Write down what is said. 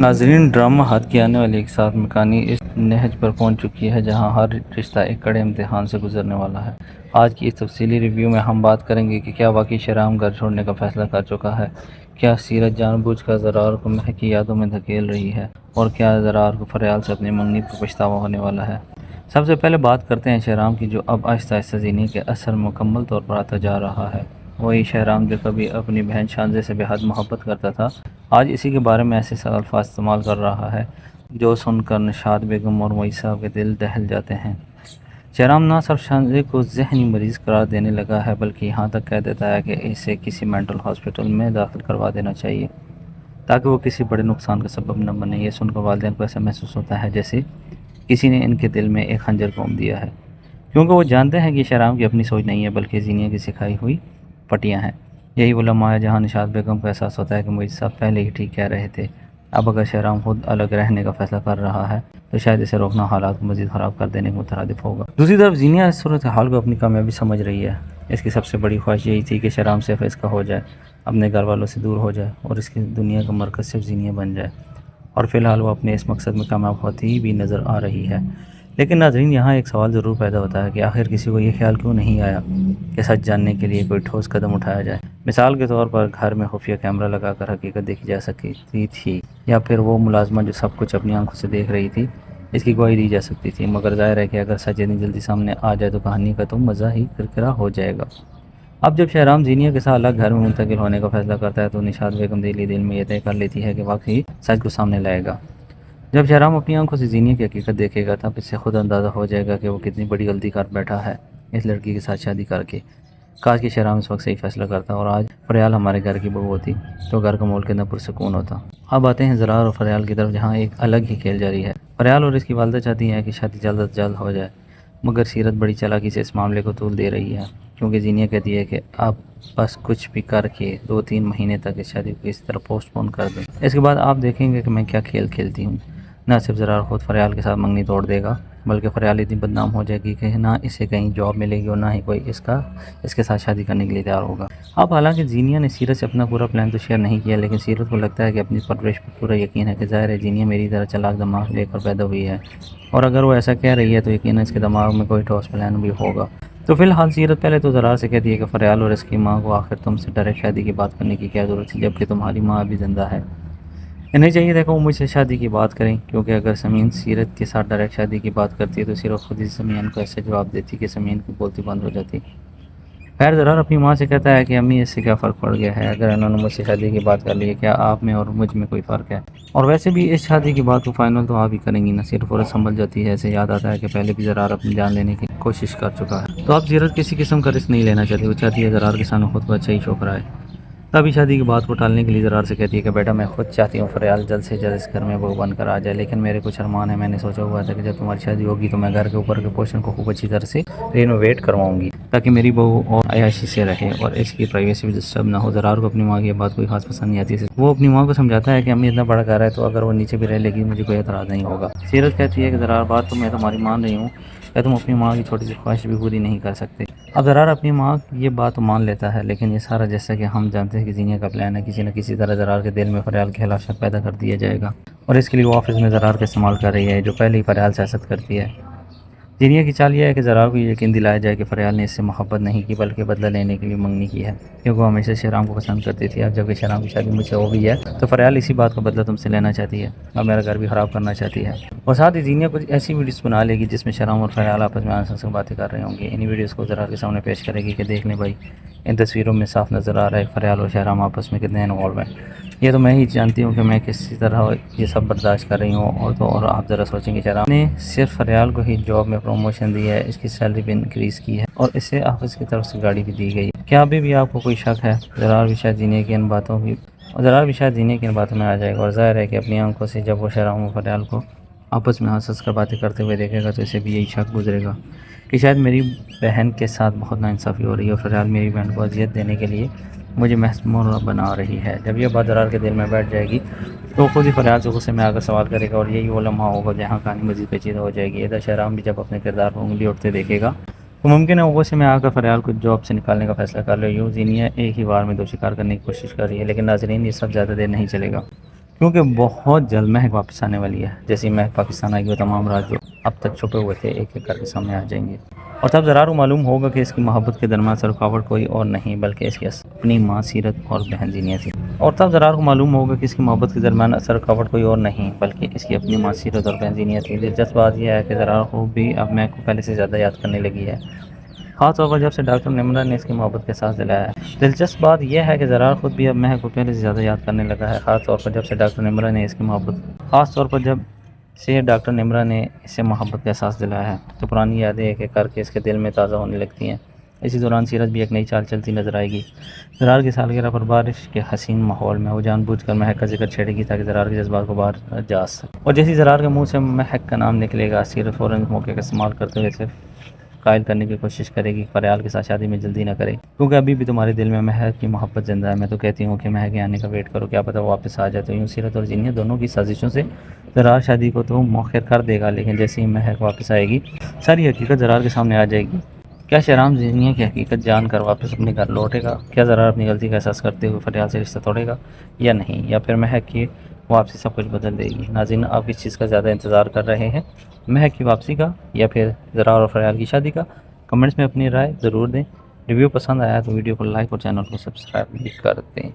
नाजरीन, ड्रामा हाथ की आने वाली एक साथ मकानी इस नहज पर पहुंच चुकी है जहां हर रिश्ता एक कड़े इम्तिहान से गुजरने वाला है। आज की इस तफसीली रिव्यू में हम बात करेंगे कि क्या वाकई शहराम घर छोड़ने का फैसला कर चुका है, क्या सीरत जानबूझकर ज़रार को महकी यादों में धकेल रही है, और क्या ज़रार को फरयाल से अपनी मंगनी पर पछतावा होने वाला है। सबसे पहले बात करते हैं शहराम की, जो अब आहिस्ता आहिस्ता जीने के असर मुकम्मल तौर पर आता जा रहा है। वही शहराम जो कभी अपनी बहन शानजे से बेहद मोहब्बत करता था, आज इसी के बारे में ऐसे अल्फाज इस्तेमाल कर रहा है जो सुनकर निशात बेगम और मोई साहब के दिल दहल जाते हैं। शहराम ना सिर्फ शानजे को जहनी मरीज़ करार देने लगा है, बल्कि यहाँ तक कह देता है कि इसे किसी मेंटल हॉस्पिटल में दाखिल करवा देना चाहिए ताकि वो किसी बड़े नुकसान का सबब न बने। ये सुनकर वालिदैन को ऐसा महसूस होता है जैसे किसी ने इनके दिल में एक खंजर घोंप दिया है, क्योंकि वो जानते हैं कि शहराम की अपनी सोच नहीं है बल्कि जीनिया की सिखाई हुई पटियाँ हैं। यही वो लम्हा है जहाँ निशात बेगम को एहसास होता है कि मुझे सब पहले ही ठीक कह रहे थे। अब अगर शहराम खुद अलग रहने का फैसला कर रहा है तो शायद इसे रोकना हालात को मज़ीद ख़राब कर देने के मुतरादिफ होगा। दूसरी तरफ जीनिया इस सूरत हाल को अपनी कामयाबी समझ रही है। इसकी सबसे बड़ी ख्वाहिश यही थी कि शहराम सिर्फ इसका हो जाए, अपने घर वालों से दूर हो जाए और इसकी दुनिया का मरकज़ सिर्फ जीनिया बन जाए, और फ़िलहाल वो अपने इस मकसद में कामयाब होती भी नज़र आ रही है। लेकिन नाज़रीन, यहाँ एक सवाल ज़रूर पैदा होता है कि आखिर किसी को ये ख्याल क्यों नहीं आया कि सच जानने के लिए कोई ठोस कदम उठाया जाए। मिसाल के तौर पर घर में खुफिया कैमरा लगाकर हकीकत देखी जा सकती थी, या फिर वो मुलाजमा जो सब कुछ अपनी आंखों से देख रही थी इसकी गवाही दी जा सकती थी। मगर ज़ाहिर है कि अगर सच इतनी जल्दी सामने आ जाए तो कहानी का तो मज़ा ही किरकिरा हो जाएगा। अब जब शहराम जीनिया के साथ अलग घर में मुंतकिल होने का फैसला करता है तो निशात बेगम दिल में यह तय कर लेती है कि वाकई सच को सामने लाएगा। जब शहराम अपनी आंखों से जीनिया की हकीकत देखेगा तब इससे खुद अंदाज़ा हो जाएगा कि वो कितनी बड़ी गलती कर बैठा है इस लड़की के साथ शादी करके। काश कि शहराम इस वक्त सही फैसला करता और आज फरयाल हमारे घर की बहू होती तो घर का माहौल कितना पुरसकून होता। अब आते हैं ज़रार और फरयाल की तरफ, जहाँ एक अलग ही खेल जारी है। फरयाल और इसकी वालदा चाहती हैं कि शादी जल्द से जल्द हो जाए, मगर सीरत बड़ी चालाकी से इस मामले को तूल दे रही है, क्योंकि जीनिया कहती है कि आप बस कुछ भी करके 2-3 महीने तक इस शादी को इस तरह पोस्टपोन कर दें। इसके बाद आप देखेंगे कि मैं क्या खेल खेलती हूँ। न सिर्फ ज़रार खुद फरयाल के साथ मंगनी तोड़ देगा, बल्कि फरयाल इतनी बदनाम हो जाएगी कि ना इसे कहीं जॉब मिलेगी और ना ही कोई इसके साथ शादी करने के लिए तैयार होगा। अब हालांकि जीनिया ने सीरत से अपना पूरा प्लान तो शेयर नहीं किया, लेकिन सीरत को लगता है कि अपनी परवरिश पर पूरा यकीन है कि ज़ाहिर है जीनिया मेरी तरह चालाक दिमाग लेकर पैदा हुई है, और अगर वो ऐसा कह रही है तो यकीन इसके दिमाग में कोई ठोस प्लान भी होगा। तो फिलहाल सीरत पहले तो ज़रार से कहती है कि फरयाल और इसकी माँ को आखिर तुमसे डायरेक्ट शादी की बात करने की क्या ज़रूरत थी, जबकि तुम्हारी माँ अभी ज़िंदा है। इन्हें चाहिए देखो वो मुझसे शादी की बात करें, क्योंकि अगर समीन सीरत के साथ डायरेक्ट शादी की बात करती है तो सिर्फ खुद ही समीन को ऐसे जवाब देती कि समीन की बोलती बंद हो जाती। खैर, ज़रार अपनी माँ से कहता है कि अम्मी इससे क्या फ़र्क पड़ गया है, अगर इन्होंने मुझसे शादी की बात कर ली है, क्या आप में और मुझ में कोई फ़र्क है, और वैसे भी इस शादी की बात को फ़ाइनल तो आप ही करेंगी ना। सिर्फ और संभल जाती है। ऐसे याद आता है कि पहले भी ज़रार अपनी जान लेने की कोशिश कर चुका है। तो अब सीरत किसी किस्म का रिस्क नहीं लेना चाहती, वो चाहती है ज़रार के सामने खुद को अच्छा ही शौक रहा है। तभी शादी की बात को टालने के लिए ज़रार से कहती है कि बेटा, मैं खुद चाहती हूँ फरयाल जल्द से जल्द इस घर में बहू बनकर आ जाए, लेकिन मेरे कुछ अरमान है। मैंने सोचा हुआ था कि जब तुम्हारी शादी होगी तो मैं घर के ऊपर के पोर्शन को खूब अच्छी तरह से रेनोवेट करवाऊंगी ताकि मेरी बहू और अयाशी से रहे और इसकी प्राइवेसी भी डिस्टर्ब ना हो। ज़रार को अपनी माँ की बात कोई खास पसंद नहीं आती है। वो अपनी माँ को समझाता है कि अम्मी इतना बड़ा घर है तो अगर वो नीचे भी रह लेगी मुझे कोई एतराज़ नहीं होगा। सीरत कहती है कि ज़रार, बात तो मैं तुम्हारी मान रही हूँ, क्या तुम अपनी माँ की छोटी सी ख्वाहिश भी पूरी नहीं कर सकते। अब ज़रार अपनी माँ ये बात मान लेता है, लेकिन ये सारा जैसा कि हम जानते हैं कि जीनिया का प्लान है, किसी न किसी तरह ज़रार के दिल में फरयाल के खिलाफ शक पैदा कर दिया जाएगा, और इसके लिए वो ऑफिस में ज़रार का इस्तेमाल कर रही है जो पहले ही फरयाल सियासत करती है। जीनिया की चाल यह है कि ज़रार को यकीन दिलाया जाए कि फरयाल ने इससे मोहब्बत नहीं की बल्कि बदला लेने के लिए मंगनी की है, क्योंकि वो हमेशा शहराम को पसंद करती थी। अब जबकि शहराम की शादी मुझसे हो गई है तो फरयाल इसी बात का बदला तुमसे लेना चाहती है, अब मेरा घर भी ख़राब करना चाहती है। और साथ ही जीनिया कुछ ऐसी वीडियोस बना लेगी जिसमें शहराम और फरयाल आपस में आंसू से बातें कर रहे होंगे। इन वीडियोज़ को ज़रार के सामने पेश करेगी कि देख लें भाई, इन तस्वीरों में साफ नज़र आ रहा है फरयाल और शहराम आपस में कितने इन्वॉल्व हैं। ये तो मैं ही जानती हूँ कि मैं किस तरह ये सब बर्दाश्त कर रही हूँ, और आप ज़रा सोचेंगे शहराम ने सिर्फ फरयाल को ही जॉब में प्रमोशन दी है, इसकी सैलरी भी इंक्रीज़ की है और इसे ऑफिस की तरफ से गाड़ी भी दी गई। क्या अभी भी आपको कोई शक है? ज़रार भी शायद जीने की इन बातों में आ जाएगा, और ज़ाहिर है कि अपनी आंखों से जब वो शहराम और फरयाल को आपस में हंस कर बातें करते हुए देखेगा तो इसे भी यही शक गुजरेगा कि शायद मेरी बहन के साथ बहुत नाइंसाफ़ी हो रही है और फरयाल मेरी बहन को अजियत देने के लिए मुझे महसूस बना रही है। जब यह बात ज़रार के दिल में बैठ जाएगी तो खुद ही फरयाल से गुस्से में आकर सवाल करेगा, और यही वो लम्हा होगा जहाँ कहानी मज़ीद पेचीदा हो जाएगी। इधर शहराम भी जब अपने किरदार पर उंगली उठते देखेगा तो मुमकिन है वो गुस्से में आकर फरयाल को जॉब से निकालने का फैसला कर ले। यूँ जीनिया एक ही बार में दो शिकार करने की कोशिश कर रही है, लेकिन नाज़रीन ये सब ज़्यादा देर नहीं चलेगा, क्योंकि बहुत जल्द महक वापस आने वाली है। जैसे ही महक पाकिस्तान आएगी वो तमाम राज जो अब तक छुपे हुए थे एक एक करके सामने आ जाएंगे और तब ज़रार को मालूम होगा कि इसकी मोहब्बत के दरमियान से रुकावट कोई और नहीं बल्कि इसकी अपनी माँ सीरत और बहन जीनिया थी। और तब ज़रार को मालूम होगा कि इसकी मोहब्बत के दरमियान असर रुकावट कोई और नहीं बल्कि इसकी अपनी माँ सीरत और बहन जीनिया थी। दिलचस्प बात यह है कि ज़रार को भी अब महक को पहले से ज़्यादा याद करने लगी है, ख़ास तौर पर जब से डॉक्टर निम्रा ने इसकी मोहब्बत का एहसास दिलाया है। दिलचस्प बात यह है कि ज़रार खुद भी अब महक को पहले से ज़्यादा याद करने लगा है, ख़ास तौर पर जब से डॉक्टर निम्रा ने इसकी मोहब्बत का एहसास दिलाया है तो पुरानी यादें एक एक करके इसके दिल में ताज़ा होने लगती हैं। इसी दौरान सीरत भी एक नई चाल चलती नजर आएगी। ज़रार की सालगिरह पर बारिश के हसीन माहौल में वो जानबूझकर महक का जिक्र छेड़ेगी ताकि ज़रार के जज्बात को बाहर जा सके। और जैसे ज़रार के मुंह से महक का नाम निकलेगा, सीरत फ़ौरन मौके का इस्तेमाल करते हुए इसे कायल करने की कोशिश करेगी। फरयाल के साथ शादी में जल्दी ना करे क्योंकि अभी भी तुम्हारे दिल में महक की मोहब्बत जिंदा है। मैं तो कहती हूँ कि महक के आने का वेट करो, क्या पता वो वापस आ जाए। तो यूँ सीरत और जीनिया दोनों की साजिशों से ज़रार शादी को तो मौखर कर देगा, लेकिन जैसे ही महक वापस आएगी सारी हकीकत ज़रार के सामने आ जाएगी। क्या शहराम जीनिया की हकीकत जानकर वापस अपने घर लौटेगा? क्या ज़रार अपनी गलती का एहसास करते हुए फरयाल से रिश्ता तोड़ेगा या नहीं, या फिर महक की वापसी सब कुछ बदल देगी? नाज़रीन, आप किस चीज़ का ज़्यादा इंतज़ार कर रहे हैं, महक की वापसी का या फिर ज़रार और फरयाल की शादी का? कमेंट्स में अपनी राय ज़रूर दें। रिव्यू पसंद आया तो वीडियो को लाइक और चैनल को सब्सक्राइब भी कर दें।